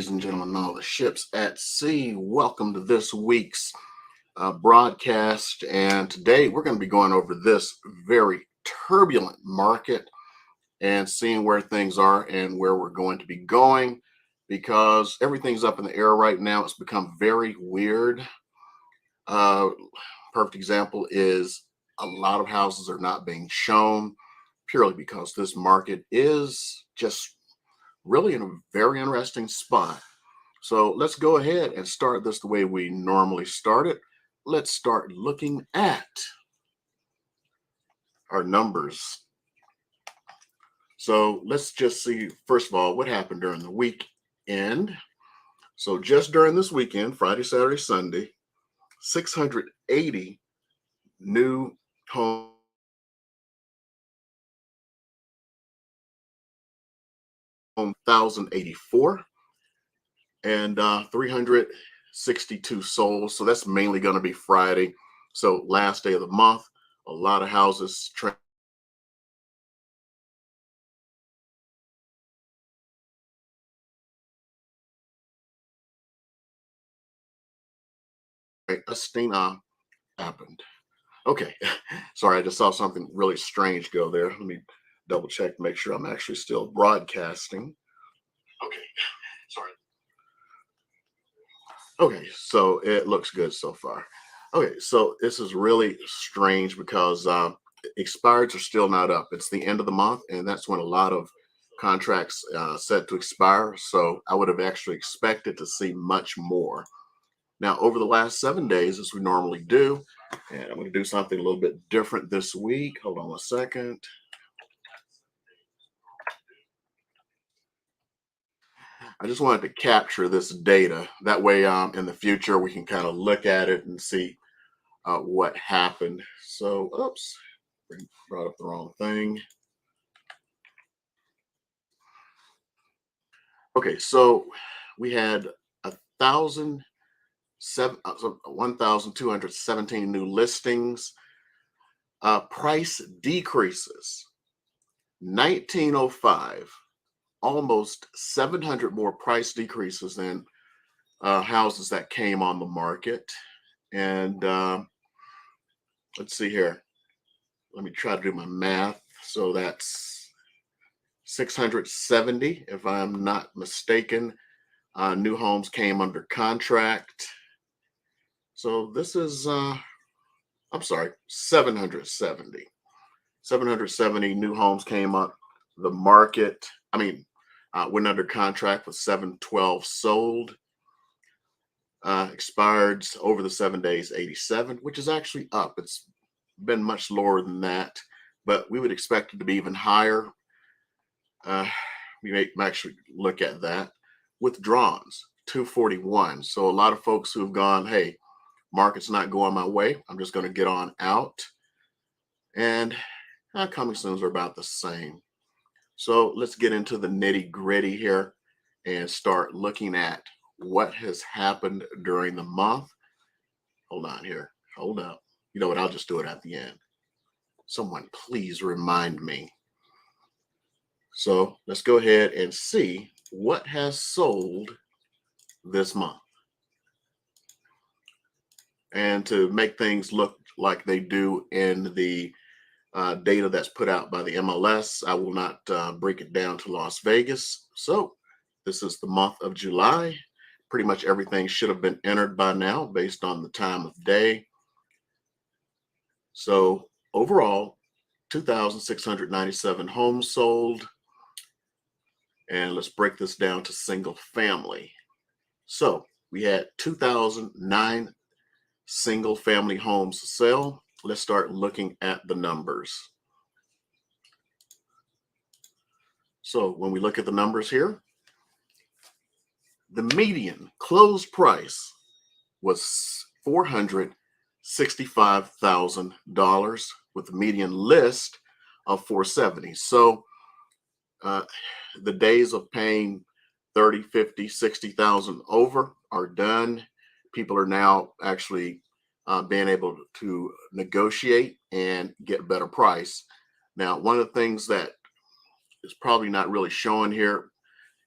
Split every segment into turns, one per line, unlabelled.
ladies and gentlemen, all the ships at sea. Welcome to this week's broadcast. And today we're going to be going over this very turbulent market and seeing where things are and where we're going to be going because everything's up in the air right now. It's become very weird. Uh, Perfect example is a lot of houses are not being shown purely because this market is just really in a very interesting spot. So let's go ahead and start this the way we normally start it. Let's start looking at our numbers. So let's just see, first of all, what happened during the weekend. So just during this weekend, Friday, Saturday, Sunday, 680 new homes, 1,084. And 362 sold. So that's mainly going to be Friday. So last day of the month, a lot of houses Estina happened. Okay. Sorry, I just saw something really strange go there. Let me double check to make sure I'm actually still broadcasting. Okay. Sorry. Okay, so it looks good so far. Okay, so this is really strange because expireds are still not up. It's the end of the month, and that's when a lot of contracts set to expire. So I would have actually expected to see much more. Now, over the last 7 days, as we normally do, and I'm going to do something a little bit different this week. Hold on a second. I just wanted to capture this data. That way, in the future, we can kind of look at it and see what happened. So, oops, brought up the wrong thing. Okay, so we had 1,217 new listings. Price decreases 1905, almost 700 more price decreases than houses that came on the market. And let's see here. Let me try to do my math. So that's 670, if I'm not mistaken. New homes came under contract. So this is, I'm sorry, 770. 770 new homes came up the market. Went under contract with 712 sold. Expired over the 7 days, 87, which is actually up. It's been much lower than that, but we would expect it to be even higher. We may actually look at that. Withdrawals, 241. So a lot of folks who've gone, hey, market's not going my way, I'm just going to get on out. And coming soons are about the same. So let's get into the nitty gritty here and start looking at what has happened during the month. Hold on here. Hold up. You know what? I'll just do it at the end. Someone please remind me. So let's go ahead and see what has sold this month. And to make things look like they do in the data that's put out by the MLS, I will not break it down to Las Vegas. So this is the month of July. Pretty much everything should have been entered by now based on the time of day. So overall, 2,697 homes sold. And let's break this down to single family. So we had 2,009 single family homes to sell. Let's start looking at the numbers. So when we look at the numbers here, the median closed price was $465,000 with the median list of 470. So the days of paying 30, 50, 60,000 over are done. People are now actually being able to negotiate and get a better price. Now, one of the things that is probably not really showing here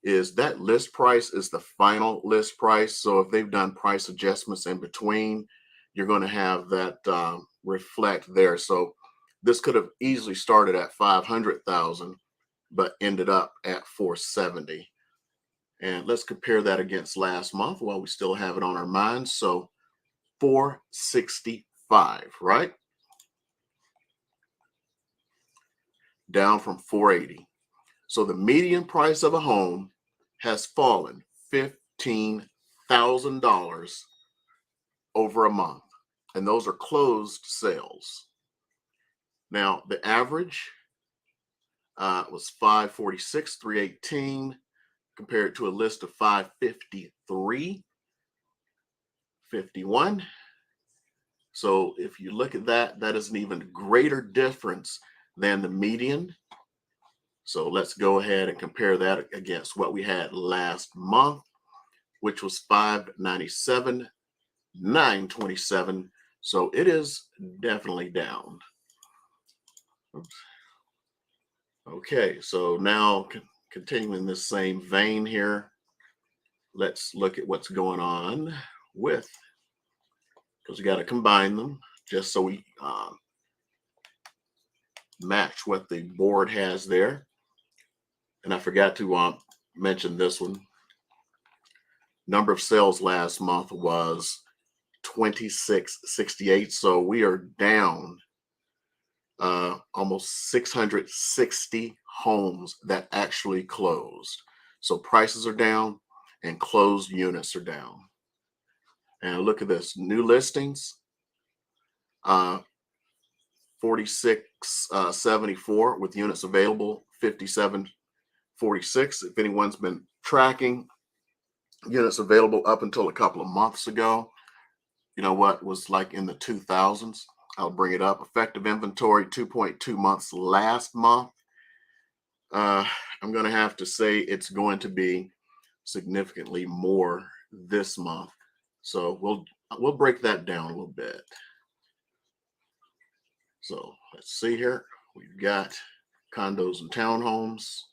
is that list price is the final list price. So if they've done price adjustments in between, you're going to have that reflect there. So this could have easily started at 500,000, but ended up at 470. And let's compare that against last month while we still have it on our minds. So 465, right? Down from 480. So the median price of a home has fallen $15,000 over a month. And those are closed sales. Now, the average was 546, 318, compared to a list of 553, 51. So if you look at that, that is an even greater difference than the median. So let's go ahead and compare that against what we had last month, which was 597, 927. So it is definitely down. Oops. Okay, so now continuing this same vein here, let's look at what's going on with, because we got to combine them just so we match what the board has there. And I forgot to mention this one. Number of sales last month was 2668. So we are down almost 660 homes that actually closed. So prices are down and closed units are down. And look at this, new listings, 4674 with units available, 5746. If anyone's been tracking units available up until a couple of months ago, you know what was like in the 2000s. I'll bring it up. Effective inventory 2.2 months last month. I'm going to have to say it's going to be significantly more this month. So we'll break that down a little bit. So let's see here. We've got condos and townhomes.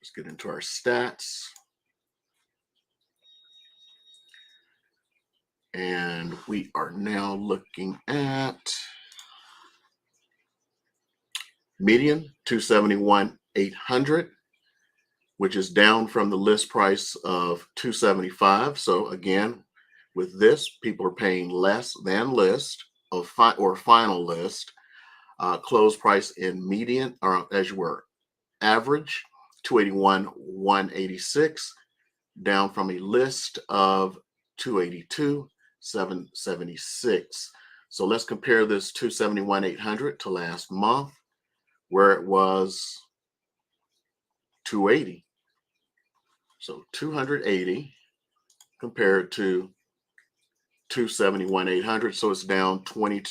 Let's get into our stats. And we are now looking at median 271,800, which is down from the list price of 275. So again, with this, people are paying less than list of or final list. Close price in median, or as you were, average 281,186, down from a list of 282,776. So let's compare this 271,800 to last month, where it was 280. So 280 compared to 271,800. So it's down 20,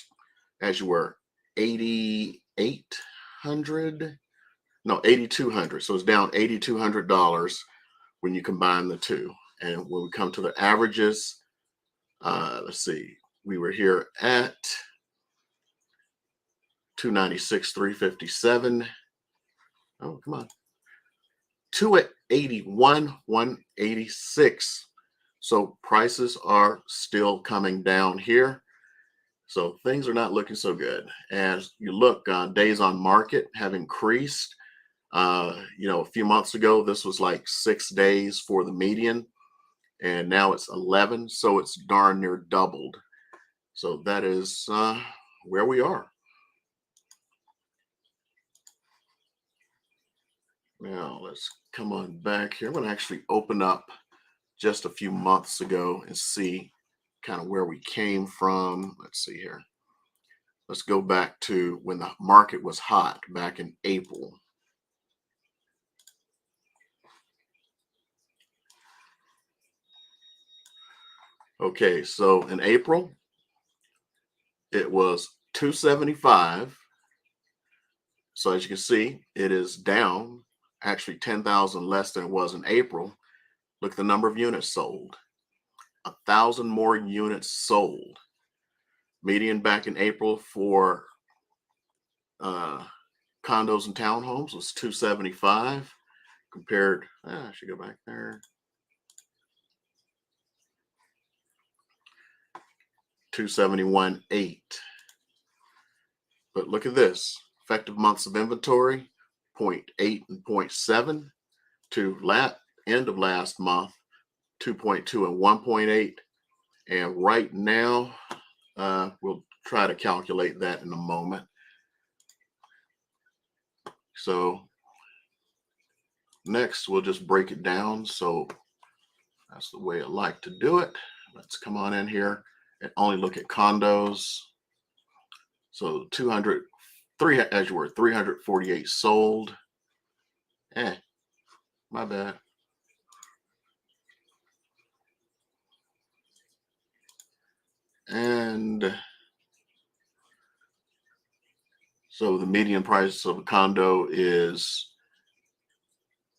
as you were, 8,800. No, 8,200. So it's down $8,200 when you combine the two. And when we come to the averages, let's see, we were here at 296, 357. Oh, come on. 281, 186. So prices are still coming down here. So things are not looking so good. As you look, days on market have increased. A few months ago, this was like 6 days for the median, and now it's 11. So it's darn near doubled. So that is where we are. Now let's come on back here. I'm going to actually open up just a few months ago and see kind of where we came from. Let's see here. Let's go back to when the market was hot back in April. Okay, so in April, it was 275. So as you can see, it is down actually 10,000 less than it was in April. Look at the number of units sold. 1,000 more units sold. Median back in April for condos and townhomes was 275 compared, I should go back there. 271.8. But look at this. Effective months of inventory, 0.8 and 0.7 to end of last month, 2.2 and 1.8. And right now, we'll try to calculate that in a moment. So next, we'll just break it down. So that's the way I like to do it. Let's come on in here and only look at condos. So 348 sold. My bad. And so the median price of a condo is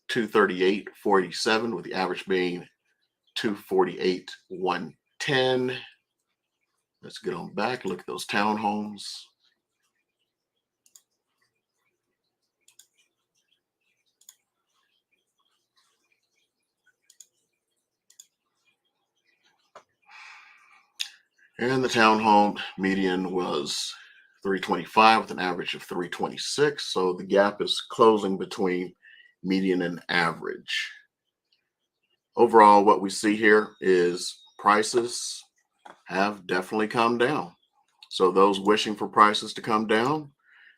238,487, with the average being 248,110. Let's get on back, look at those townhomes. And the townhome median was 325 with an average of 326. So the gap is closing between median and average. Overall, what we see here is prices have definitely come down. So those wishing for prices to come down,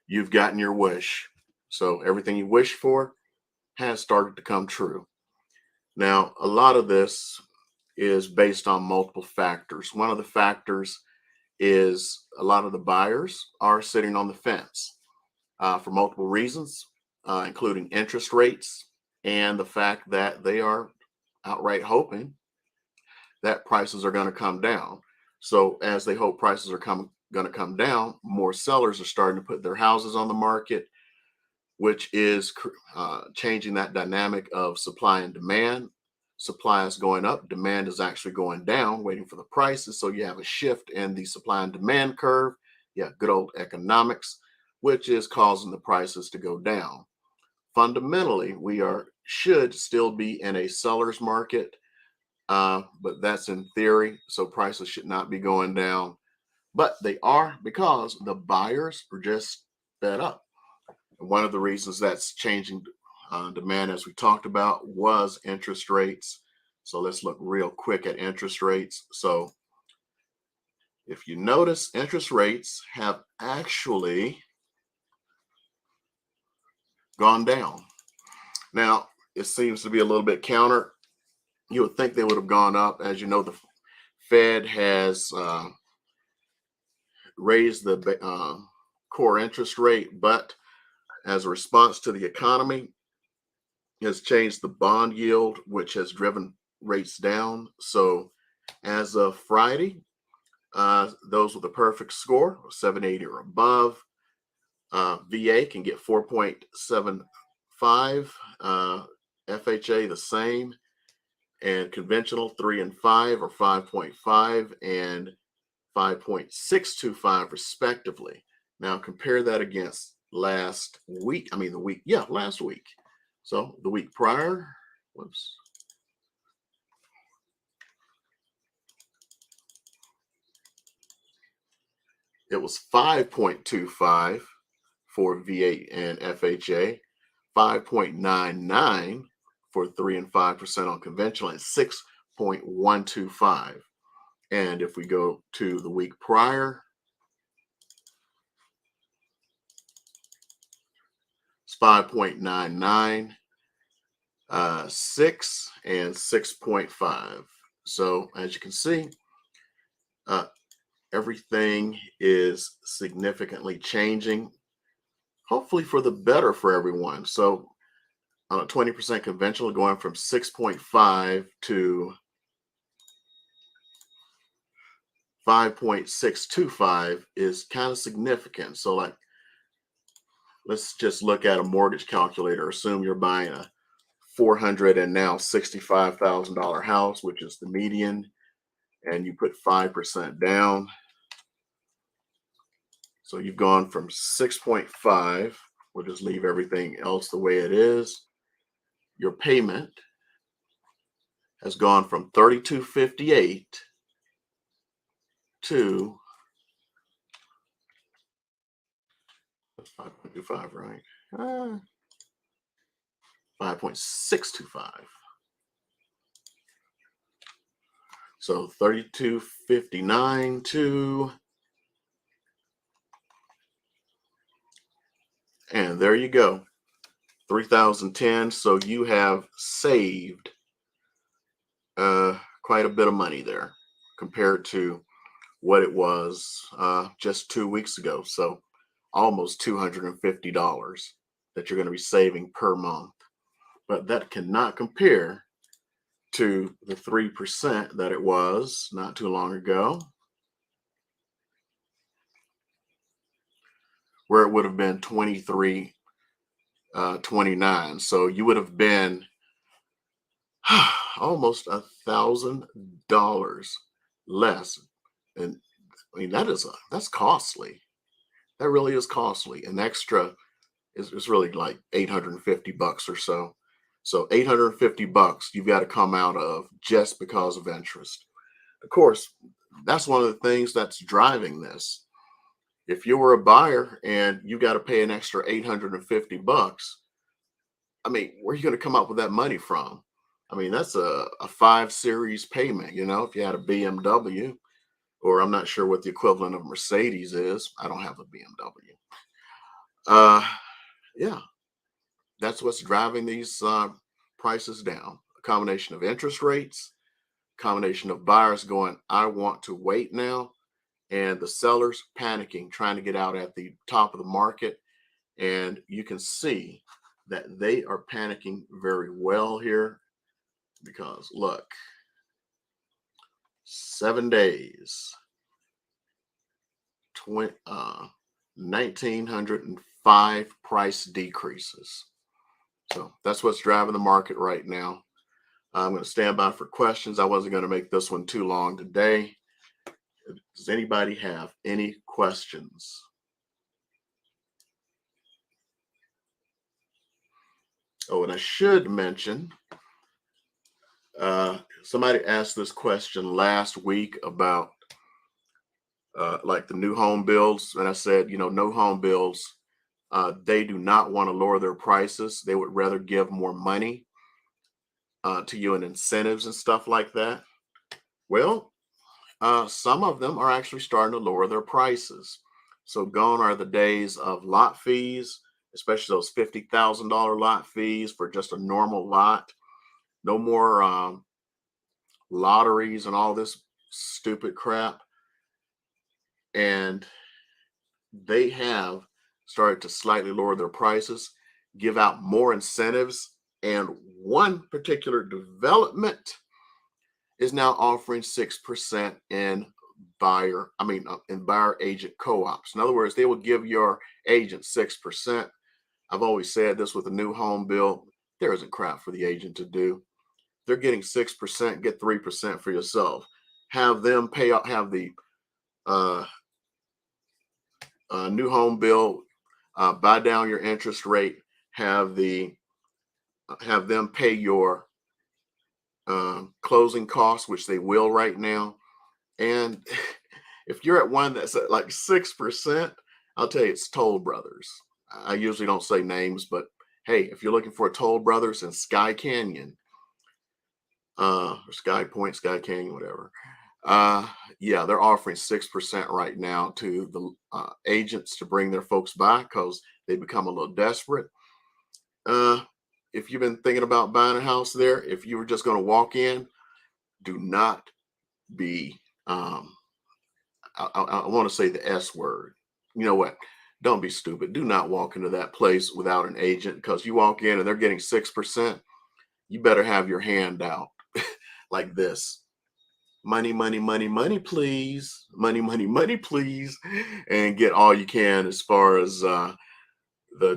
you've gotten your wish. So everything you wish for has started to come true. Now, a lot of this is based on multiple factors. One of the factors is a lot of the buyers are sitting on the fence for multiple reasons, including interest rates and the fact that they are outright hoping that prices are going to come down. So as they hope prices are going to come down, more sellers are starting to put their houses on the market, which is changing that dynamic of supply and demand. Supply is going up, demand is actually going down, waiting for the prices. So you have a shift in the supply and demand curve. Yeah, good old economics, which is causing the prices to go down. Fundamentally, we should still be in a seller's market, but that's in theory. So prices should not be going down, but they are, because the buyers are just fed up. And one of the reasons that's changing demand, as we talked about, was interest rates. So let's look real quick at interest rates. So if you notice, interest rates have actually gone down. Now, it seems to be a little bit counter. You would think they would have gone up. As you know, the Fed has raised the core interest rate, but as a response to the economy, has changed the bond yield, which has driven rates down. So as of Friday, those with a perfect score, 780 or above, VA can get 4.75, FHA the same, and conventional 3 and 5 or 5.5 and 5.625 respectively. Now compare that against last week. Last week. So the week prior, it was 5.25 for VA and FHA, 5.99 for 3 and 5% on conventional, and 6.125. And if we go to the week prior, it's 5.99, 6 and 6.5. So as you can see, everything is significantly changing, hopefully for the better for everyone. So on a 20% conventional, going from 6.5 to 5.625 is kind of significant. So like, let's just look at a mortgage calculator. Assume you're buying a $465,000 house, which is the median, and you put 5% down. So you've gone from 6.5, we'll just leave everything else the way it is, your payment has gone from $32.58 to 5.25, right? 5.625. So 32.59 to, and there you go, 3,010. So you have saved quite a bit of money there compared to what it was just 2 weeks ago. So almost $250 that you're going to be saving per month. But that cannot compare to the 3% that it was not too long ago, where it would have been 23.29. So you would have been almost $1,000 less. And I mean, that's costly. That really is costly. An extra is really like $850 or so. So $850 you've got to come out of just because of interest. Of course, that's one of the things that's driving this. If you were a buyer and you got to pay an extra $850, I mean, where are you going to come up with that money from? I mean, that's a 5 series payment, if you had a BMW, or I'm not sure what the equivalent of Mercedes is. I don't have a BMW. Yeah, that's what's driving these prices down. A combination of interest rates, combination of buyers going, I want to wait now, and the sellers panicking, trying to get out at the top of the market. And you can see that they are panicking very well here, because look, 7 days, 1,905 price decreases. So that's what's driving the market right now. I'm going to stand by for questions. I wasn't going to make this one too long today. Does anybody have any questions? Oh, and I should mention, somebody asked this question last week about like the new home builds. And I said, no home builds, they do not want to lower their prices. They would rather give more money to you in incentives and stuff like that. Well, some of them are actually starting to lower their prices. So gone are the days of lot fees, especially those $50,000 lot fees for just a normal lot. No more lotteries and all this stupid crap. And they have started to slightly lower their prices, give out more incentives. And one particular development is now offering 6% in buyer agent co-ops. In other words, they will give your agent 6%. I've always said this: with a new home build, there isn't crap for the agent to do. They're getting 6%, get 3% for yourself. Have them pay out, have the new home build buy down your interest rate, have them pay your closing costs, which they will right now. And if you're at one that's at like 6%, I'll tell you, it's Toll Brothers. I usually don't say names, but hey, if you're looking for a Toll Brothers in Sky Canyon, or Sky Point, Sky Canyon, whatever. Yeah, they're offering 6% right now to the agents to bring their folks by, because they become a little desperate. If you've been thinking about buying a house there, if you were just going to walk in, do not be, I want to say the S word. You know what? Don't be stupid. Do not walk into that place without an agent, because you walk in and they're getting 6%. You better have your hand out like this. Money, money, money, money, please. Money, money, money, please. And get all you can as far as the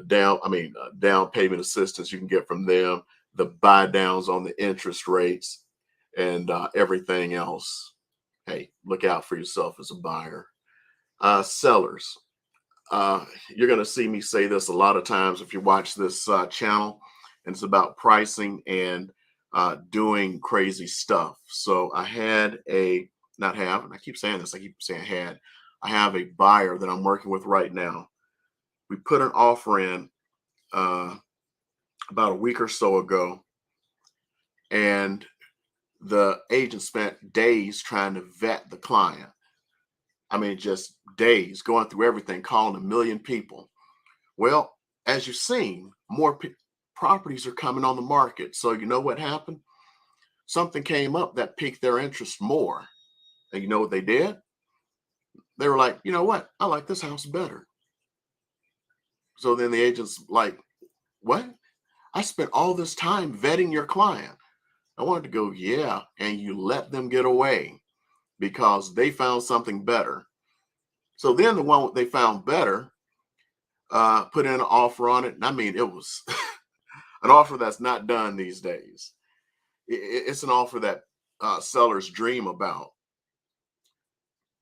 down payment assistance you can get from them, the buy downs on the interest rates, and everything else. Hey, look out for yourself as a buyer. Sellers, you're going to see me say this a lot of times if you watch this channel. and it's about pricing and doing crazy stuff. So I had a not have, and I keep saying this, I keep saying had. I have a buyer that I'm working with right now. We put an offer in uh, about a week or so ago, and the agent spent days trying to vet the client. I mean, just days going through everything, calling a million people. Well, as you've seen, more properties are coming on the market. So you know what happened? Something came up that piqued their interest more. And you know what they did? They were like, you know what? I like this house better. So then the agent's like, what? I spent all this time vetting your client. I wanted to go, yeah. And you let them get away because they found something better. So then the one they found better put in an offer on it. And I mean, it was an offer that's not done these days. It's an offer that sellers dream about.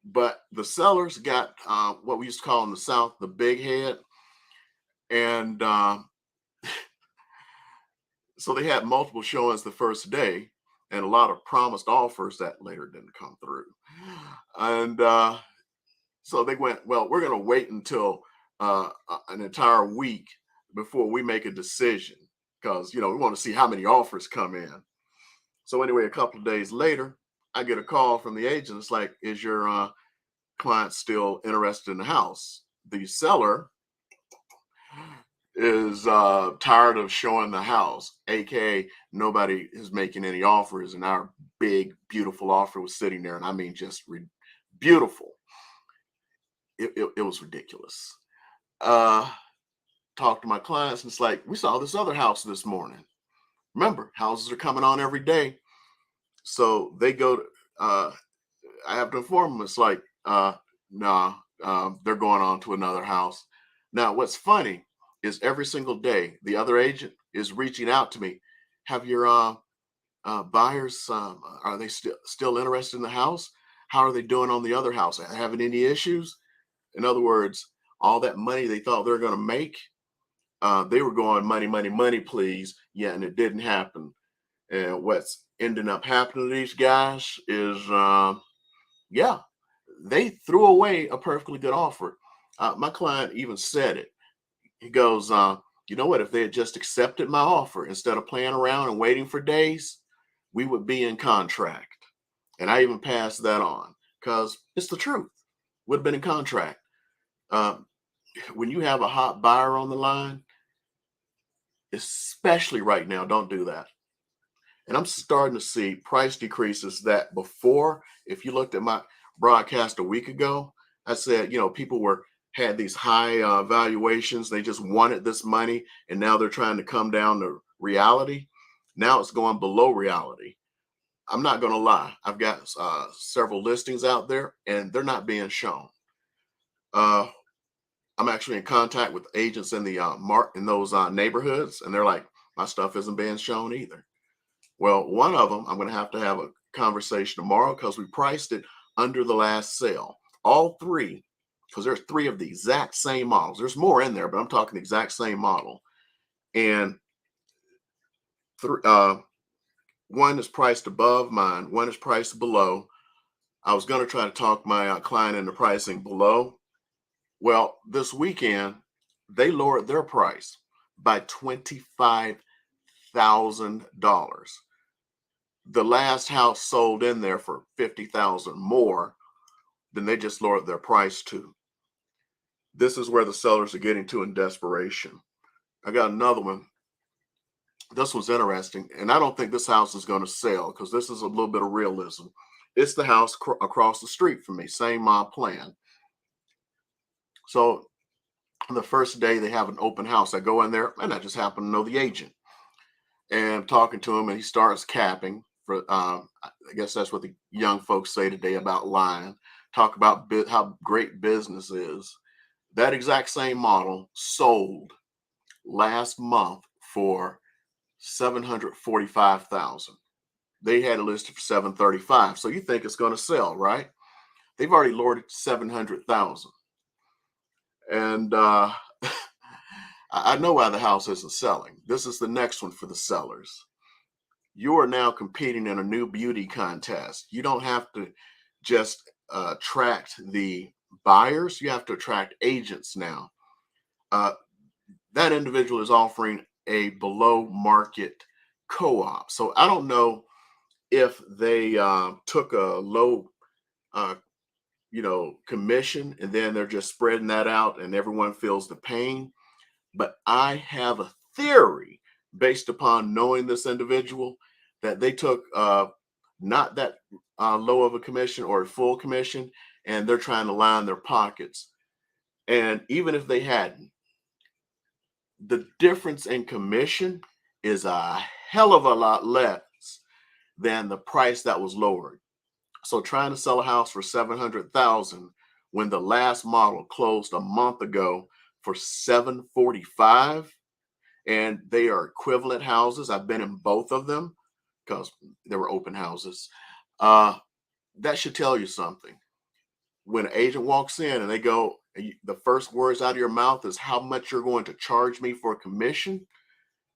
But the sellers got what we used to call in the South the big head. And so they had multiple showings the first day and a lot of promised offers that later didn't come through. And so they went, well, we're going to wait until an entire week before we make a decision because, we want to see how many offers come in. So anyway, a couple of days later, I get a call from the agent. It's like, is your client still interested in the house? The seller is tired of showing the house, aka nobody is making any offers, and our big, beautiful offer was sitting there, and I mean, just beautiful. It was ridiculous. Talk to my clients, and it's like, we saw this other house this morning. Remember, houses are coming on every day. So they go to, I have to inform them, it's like, nah, they're going on to another house. Now, what's funny is every single day, the other agent is reaching out to me. Have your buyers, are they still interested in the house? How are they doing on the other house? Having any issues? In other words, all that money they thought they were going to make, they were going money, money, money, please. Yeah, and it didn't happen. And what's ending up happening to these guys is, yeah, they threw away a perfectly good offer. My client even said it. He goes, you know what? If they had just accepted my offer instead of playing around and waiting for days, we would be in contract. And I even passed that on because it's the truth. Would have been in contract. When you have a hot buyer on the line, especially right now, don't do that. And I'm starting to see price decreases that before, if you looked at my broadcast a week ago, I said, people had these high valuations. They just wanted this money. And now they're trying to come down to reality. Now it's going below reality. I'm not going to lie. I've got several listings out there and they're not being shown. I'm actually in contact with agents in the in those neighborhoods. And they're like, my stuff isn't being shown either. Well, one of them, I'm going to have a conversation tomorrow because we priced it under the last sale. All three, because there's three of the exact same models. There's more in there, but I'm talking the exact same model. And one is priced above mine. One is priced below. I was going to try to talk my client into pricing below. Well, this weekend, they lowered their price by $25,000. The last house sold in there for $50,000 more, then they just lowered their price too. This is where the sellers are getting to in desperation. I got another one. This one's interesting, and I don't think this house is going to sell because this is a little bit of realism. It's the house across the street from me, same plan. So on the first day they have an open house. I go in there, and I just happen to know the agent, and I'm talking to him, and he starts capping. I guess that's what the young folks say today about lying. Talk about how great business is. That exact same model sold last month for $745,000. They had it listed for $735,000. So you think it's going to sell, right? They've already lowered it to $700,000. And I know why the house isn't selling. This is the next one for the sellers. You are now competing in a new beauty contest. You don't have to just attract the buyers, you have to attract agents now. Uh, that individual is offering a below market co-op. So I don't know if they took a low uh, commission and then they're just spreading that out and everyone feels the pain. But I have a theory based upon knowing this individual that they took not that low of a commission or a full commission, and they're trying to line their pockets. And even if they hadn't, the difference in commission is a hell of a lot less than the price that was lowered. So trying to sell a house for 700,000 when the last model closed a month ago for 745, and they are equivalent houses. I've been in both of them because they were open houses. Uh, that should tell you something. When an agent walks in and they go, the first words out of your mouth is how much you're going to charge me for a commission,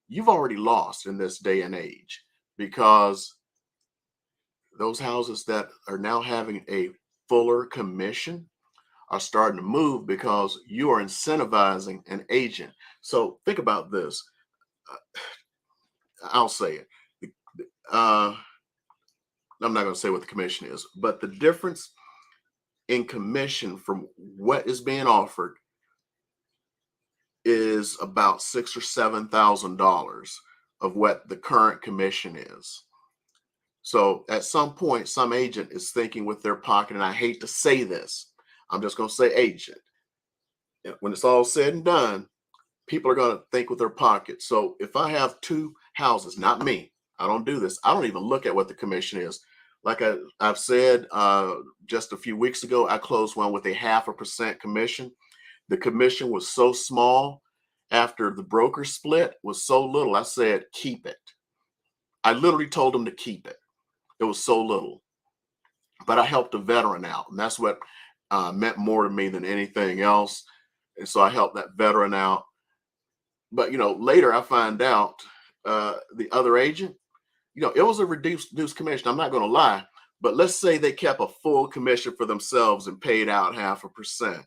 you've already lost in this day and age, because those houses that are now having a fuller commission are starting to move because you are incentivizing an agent. So think about this. I'll say it. I'm not going to say what the commission is, but the difference in commission from what is being offered is about $6,000 or $7,000 of what the current commission is. So at some point, some agent is thinking with their pocket, and I hate to say this, I'm just going to say agent. When it's all said and done, people are going to think with their pocket. So if I have two houses, not me, I don't do this. I don't even look at what the commission is. Like I've said just a few weeks ago, I closed one with a 0.5% commission. The commission was so small after the broker split was so little. I said, keep it. I literally told them to keep it. It was so little. But I helped a veteran out, and that's what meant more to me than anything else. And so I helped that veteran out. But later I find out the other agent, it was a reduced commission. I'm not going to lie, but let's say they kept a full commission for themselves and paid out 0.5%.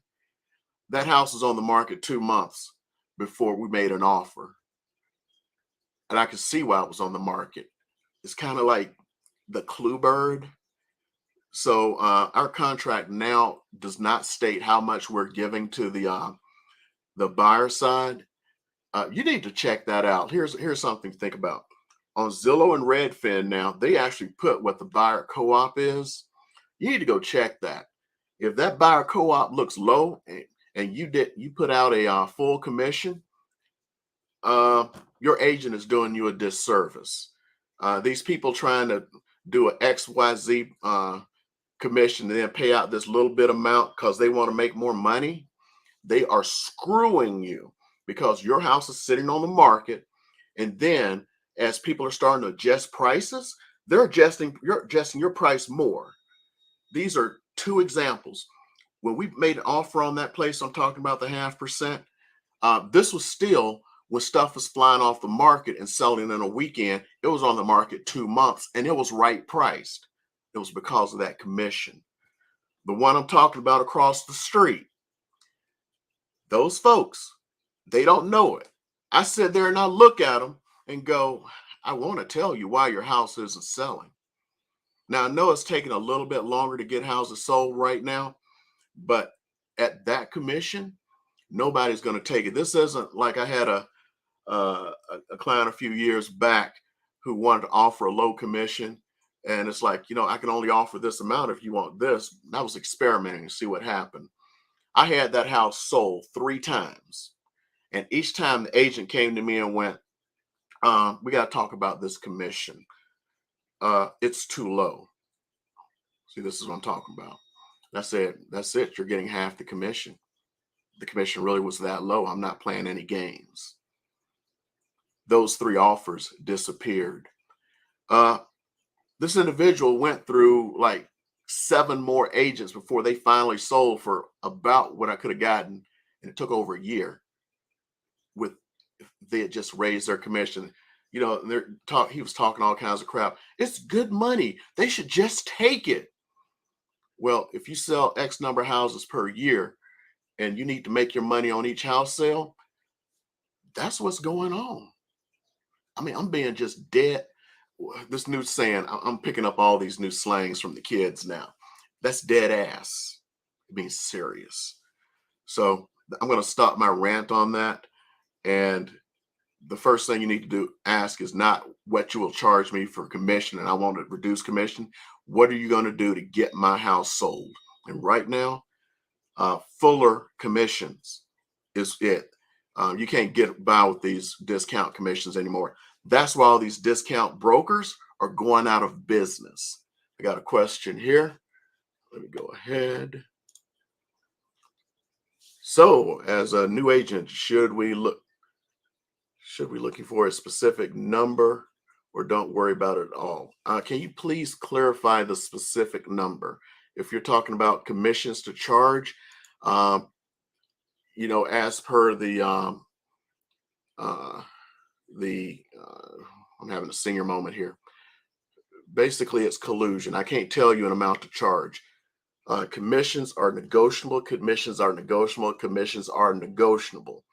That house was on the market 2 months before we made an offer, and I could see why it was on the market. It's kind of like the clue bird. So our contract now does not state how much we're giving to the buyer side. You need to check that out. Here's something to think about. On Zillow and Redfin now, they actually put what the buyer co-op is. You need to go check that. If that buyer co-op looks low and you put out a full commission, your agent is doing you a disservice. These people trying to do an XYZ commission and then pay out this little bit amount because they want to make more money, they are screwing you, because your house is sitting on the market, and then as people are starting to adjust prices, you're adjusting your price more. These are two examples. When we made an offer on that place I'm talking about, the 0.5%, this was still when stuff was flying off the market and selling in a weekend. It was on the market 2 months and it was right priced. It was because of that commission. The one I'm talking about across the street, those folks, they don't know it. I sit there and I look at them and go, I want to tell you why your house isn't selling. Now, I know it's taking a little bit longer to get houses sold right now, but at that commission, nobody's going to take it. This isn't like I had a client a few years back who wanted to offer a low commission. And it's like, I can only offer this amount if you want this. I was experimenting to see what happened. I had that house sold 3 times. And each time the agent came to me and went, we got to talk about this commission. It's too low. See, this is what I'm talking about. I said, that's it. You're getting half the commission. The commission really was that low. I'm not playing any games. Those 3 offers disappeared. This individual went through like 7 more agents before they finally sold for about what I could have gotten. And it took over a year. with if they had just raised their commission. You know, he was talking all kinds of crap. It's good money. They should just take it. Well, if you sell X number of houses per year and you need to make your money on each house sale, that's what's going on. I mean, I'm being just dead. This new saying, I'm picking up all these new slangs from the kids now. That's dead ass. Being serious. So I'm going to stop my rant on that. And the first thing you need to do ask is not what you will charge me for commission, and I want to reduce commission. What are you going to do to get my house sold? And right now, fuller commissions is it. You can't get by with these discount commissions anymore. That's why all these discount brokers are going out of business. I got a question here. Let me go ahead. So, as a new agent, should we looking for a specific number, or don't worry about it at all? Can you please clarify the specific number? If you're talking about commissions to charge, um, as per uh, the I'm having a senior moment here. Basically, it's collusion. I can't tell you an amount to charge. Commissions are negotiable. Commissions are negotiable. Commissions are negotiable.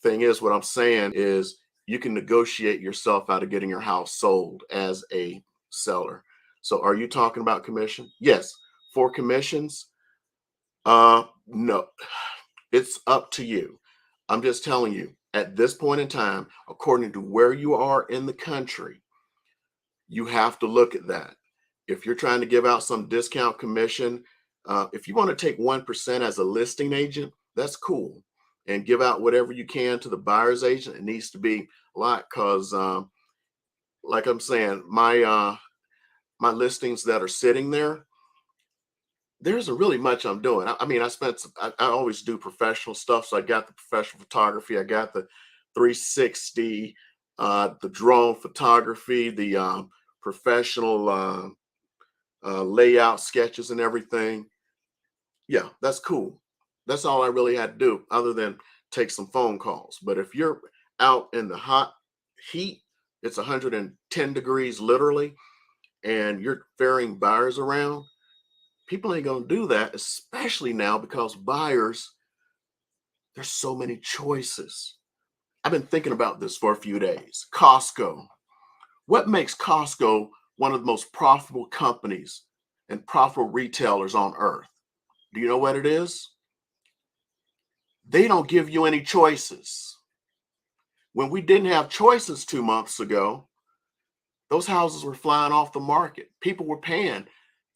Thing is, what I'm saying is you can negotiate yourself out of getting your house sold as a seller. So are you talking about commission? Yes. For commissions, no, it's up to you. I'm just telling you at this point in time, according to where you are in the country, you have to look at that. If you're trying to give out some discount commission, if you want to take 1% as a listing agent, that's cool. And give out whatever you can to the buyer's agent. It needs to be a lot because, like I'm saying, my listings that are sitting there, there isn't really much I'm doing. I mean, I always do professional stuff. So I got the professional photography, I got the 360, the drone photography, the professional layout sketches and everything. Yeah, that's cool. That's all I really had to do other than take some phone calls. But if you're out in the hot heat, it's 110 degrees literally, and you're ferrying buyers around, people ain't going to do that, especially now because buyers, there's so many choices. I've been thinking about this for a few days. Costco. What makes Costco one of the most profitable companies and profitable retailers on earth? Do you know what it is? They don't give you any choices. When we didn't have choices 2 months ago, those houses were flying off the market. People were paying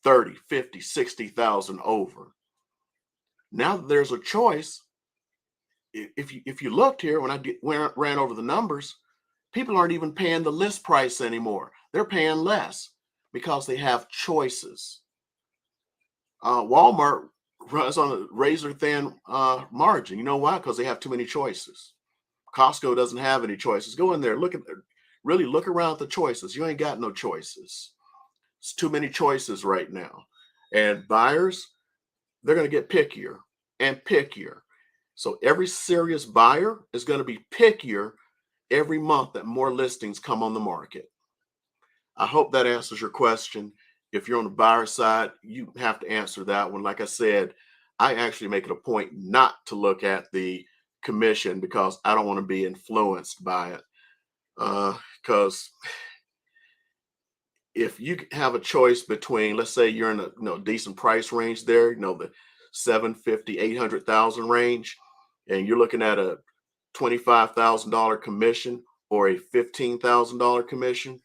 30, 50, 60,000 over. Now that there's a choice, if you looked here when ran over the numbers, people aren't even paying the list price anymore. They're paying less because they have choices. Walmart runs on a razor thin margin. You know why? Because they have too many choices. Costco doesn't have any choices. Go in there, really look around at the choices. You ain't got no choices. It's too many choices right now. And buyers, they're going to get pickier and pickier. So every serious buyer is going to be pickier every month that more listings come on the market. I hope that answers your question. If you're on the buyer side, you have to answer that one. Like I said, I actually make it a point not to look at the commission because I don't want to be influenced by it. Because if you have a choice between, let's say you're in a decent price range there, the 750, 800,000 range, and you're looking at a $25,000 commission or a $15,000 commission,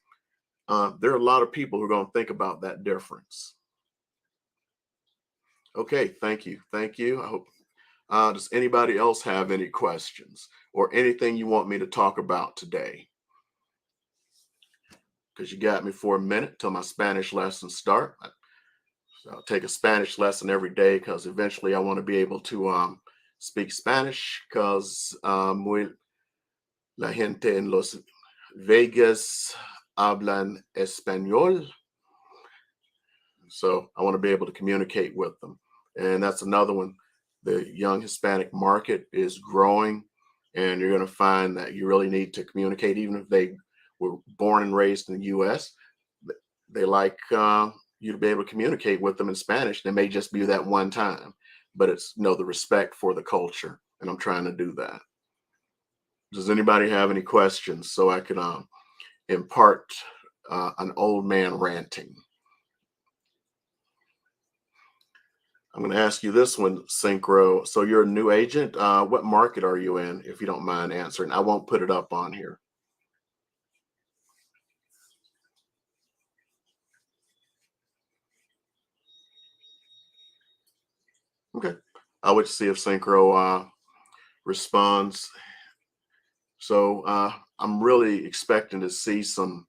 there are a lot of people who are going to think about that difference. Okay, thank you. Thank you. I hope. Does anybody else have any questions or anything you want me to talk about today? Because you got me for a minute till my Spanish lessons start. So I'll take a Spanish lesson every day because eventually I want to be able to speak Spanish because la gente en Las Vegas hablan español. So I want to be able to communicate with them. And that's another one. The young Hispanic market is growing. and you're going to find that you really need to communicate, even if they were born and raised in the U.S. They like you to be able to communicate with them in Spanish. They may just be that one time, but it's the respect for the culture, and I'm trying to do that. Does anybody have any questions so I can impart an old man ranting? I'm going to ask you this one, Synchro. So you're a new agent. What market are you in, if you don't mind answering? I won't put it up on here. Okay. I would see if Synchro responds. So I'm really expecting to see some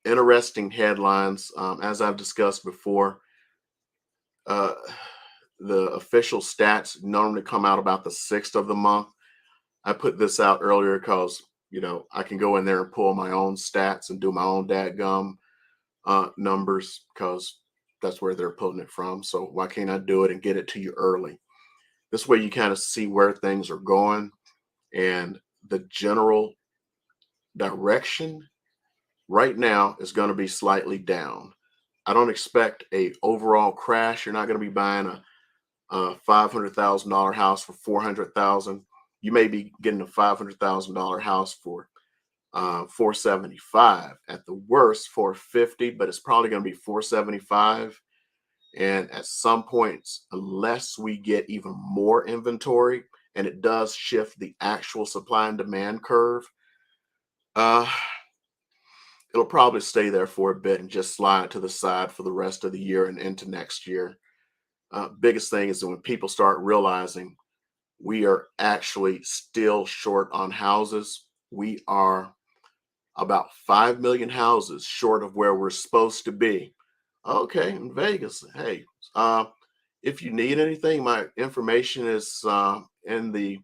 interesting headlines. As I've discussed before, uh, the official stats normally come out about the 6th of the month. I put this out earlier because, I can go in there and pull my own stats and do my own dadgum numbers because that's where they're pulling it from. So why can't I do it and get it to you early? This way you kind of see where things are going, and the general direction right now is going to be slightly down. I don't expect a overall crash. You're not going to be buying a $500,000 house for 400,000. You may be getting a $500,000 house for 475, at the worst 450, but it's probably going to be 475. And at some points, unless we get even more inventory and it does shift the actual supply and demand curve, uh, it'll probably stay there for a bit and just slide to the side for the rest of the year and into next year. Biggest thing is that when people start realizing we are actually still short on houses, we are about 5 million houses short of where we're supposed to be. Okay, in Vegas, hey, uh, if you need anything, my information is in the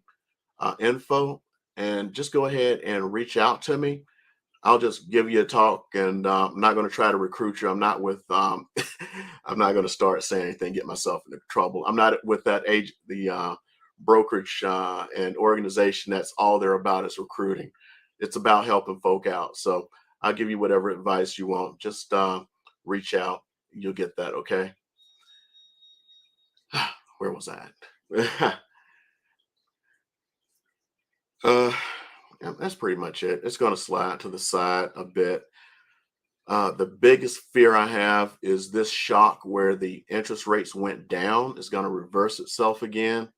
info, and just go ahead and reach out to me. I'll just give you a talk, and I'm not going to try to recruit you. I'm not with. I'm not going to start saying anything, get myself into trouble. I'm not with that age, the brokerage and organization. That's all they're about is recruiting. It's about helping folk out. So I'll give you whatever advice you want. Just reach out. You'll get that. Okay. Where was I at? uh, yeah, that's pretty much it. It's going to slide to the side a bit. The biggest fear I have is this shock where the interest rates went down is going to reverse itself again.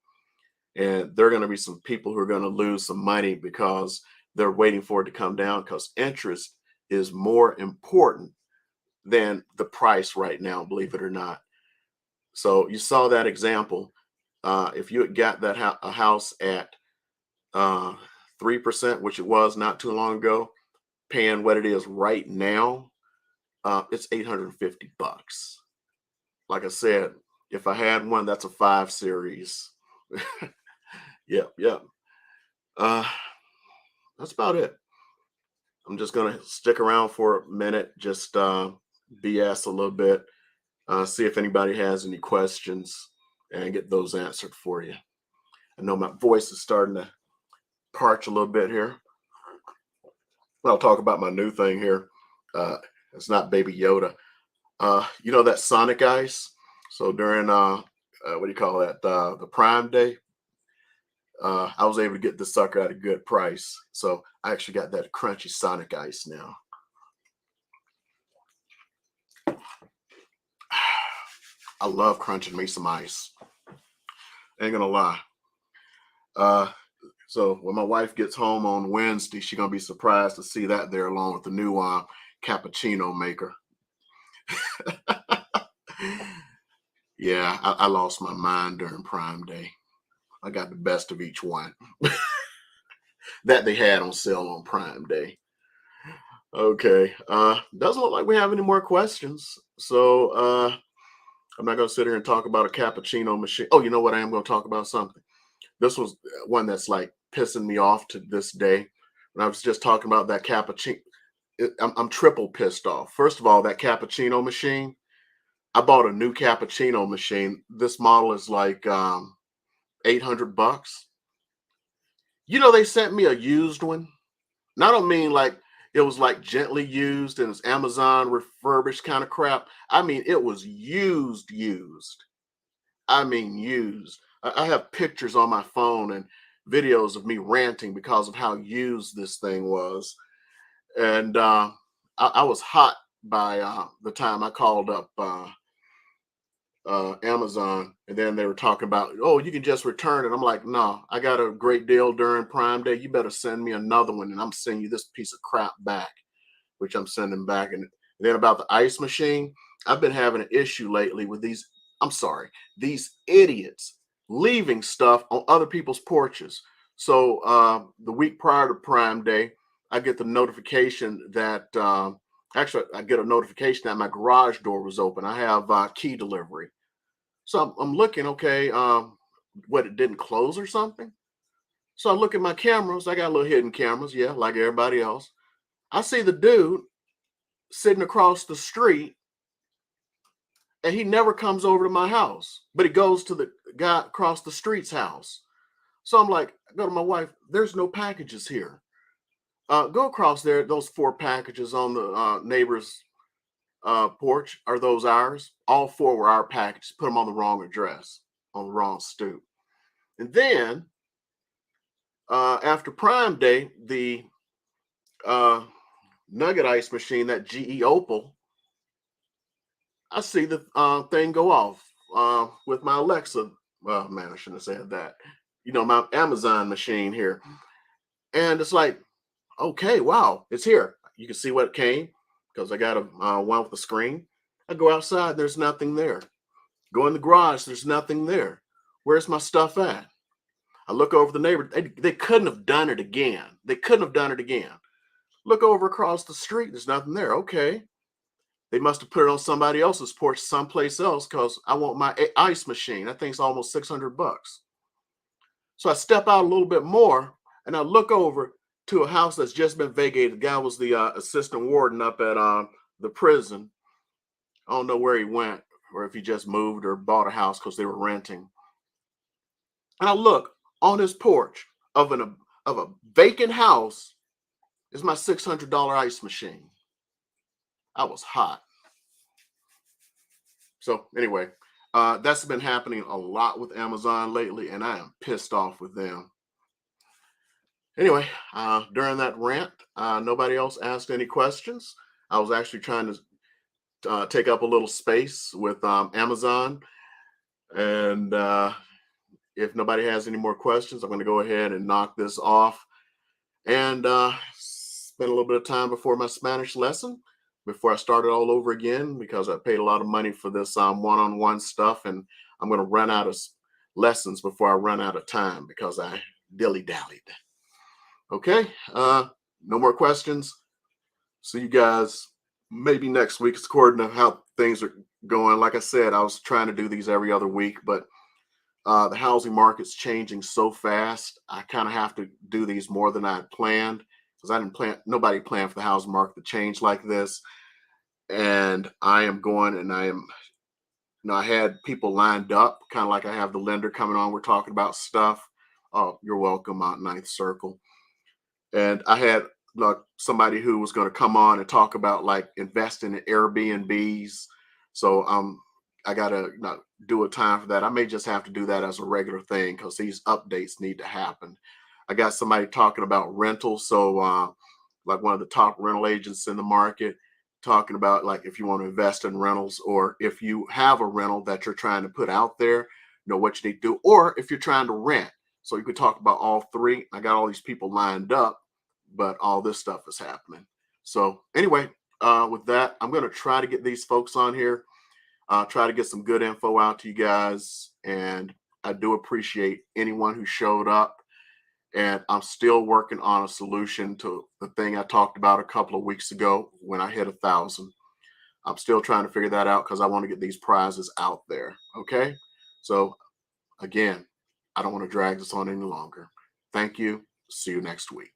And there are going to be some people who are going to lose some money because they're waiting for it to come down, because interest is more important than the price right now, believe it or not. So you saw that example. If you had got that a house at 3%, which it was not too long ago, paying what it is right now, it's 850 bucks. Like I said, if I had one, that's a 5 series. Yep, yep. Uh, that's about it. I'm just gonna stick around for a minute, just BS a little bit, see if anybody has any questions, and get those answered for you. I know my voice is starting to parch a little bit here. I'll talk about my new thing here. Uh, it's not Baby Yoda. You know that Sonic Ice? So during what do you call that? The Prime Day, I was able to get this sucker at a good price. So I actually got that crunchy Sonic Ice now. I love crunching me some ice. Ain't gonna lie. Uh, so when my wife gets home on Wednesday, she's gonna be surprised to see that there along with the new cappuccino maker. Yeah, I lost my mind during Prime Day. I got the best of each one that they had on sale on Prime Day. Okay. Doesn't look like we have any more questions. So I'm not gonna sit here and talk about a cappuccino machine. Oh, you know what? I am gonna talk about something. This was one that's like pissing me off to this day. When I was just talking about that cappuccino, I'm triple pissed off. First of all, that cappuccino machine. I bought a new cappuccino machine. This model is like 800 bucks. You know, they sent me a used one. And I don't mean like it was like gently used and it's Amazon refurbished kind of crap. I mean, it was used, used. I mean, used. I have pictures on my phone and videos of me ranting because of how used this thing was. And I was hot by the time I called up Amazon, and then they were talking about, oh, you can just return it. I'm like, no, I got a great deal during Prime Day. You better send me another one, and I'm sending you this piece of crap back, which I'm sending back. And then about the ice machine, I've been having an issue lately with these. I'm sorry, these idiots leaving stuff on other people's porches. So the week prior to Prime Day, I get the notification that actually I get a notification that my garage door was open. I have key delivery. So I'm looking, okay, what, it didn't close or something? So I look at my cameras. I got little hidden cameras, yeah, like everybody else. I see the dude sitting across the street, and he never comes over to my house, but he goes to the guy across the street's house. So I'm like, I go to my wife, there's no packages here. Go across there, those 4 packages on the neighbor's porch, are those ours? All 4 were our packages. Put them on the wrong address, on the wrong stoop. And then after Prime Day, the uh, Nugget Ice machine, that GE Opal, I see the thing go off with my Alexa. Well, man, I shouldn't have said that. You know, my Amazon machine here. And it's like, okay, wow, it's here. You can see what it came because I got a one with a screen. I go outside, there's nothing there. Go in the garage, there's nothing there. Where's my stuff at? I look over the neighbor. They couldn't have done it again. They couldn't have done it again. Look over across the street, there's nothing there. Okay. They must have put it on somebody else's porch someplace else because I want my ice machine. That thing's almost 600 bucks. So I step out a little bit more and I look over to a house that's just been vacated. The guy was the assistant warden up at the prison. I don't know where he went or if he just moved or bought a house because they were renting. And I look on his porch of a vacant house is my $600 ice machine. I was hot. So anyway, that's been happening a lot with Amazon lately, and I am pissed off with them. Anyway, during that rant, nobody else asked any questions. I was actually trying to take up a little space with Amazon, and if nobody has any more questions, I'm going to go ahead and knock this off and spend a little bit of time before my Spanish lesson, before I start it all over again, because I paid a lot of money for this one-on-one stuff, and I'm going to run out of lessons before I run out of time because I dilly-dallied. Okay, no more questions. See you guys maybe next week. It's according to how things are going. Like I said, I was trying to do these every other week, but the housing market's changing so fast. I kind of have to do these more than I had planned because I didn't plan. Nobody planned for the housing market to change like this. And I am going, and I am. You know, I had people lined up, kind of like I have the lender coming on. We're talking about stuff. Oh, you're welcome, Ninth Circle. And I had like somebody who was going to come on and talk about like investing in Airbnbs. So I gotta do a time for that. I may just have to do that as a regular thing because these updates need to happen. I got somebody talking about rentals. So like one of the top rental agents in the market talking about like if you want to invest in rentals or if you have a rental that you're trying to put out there, what you need to do, or if you're trying to rent. So you could talk about all three. I got all these people lined up, but all this stuff is happening. So anyway, with that, I'm going to try to get these folks on here, try to get some good info out to you guys. And I do appreciate anyone who showed up. And I'm still working on a solution to the thing I talked about a couple of weeks ago when I hit 1,000. I'm still trying to figure that out because I want to get these prizes out there. Okay. So again, I don't want to drag this on any longer. Thank you. See you next week.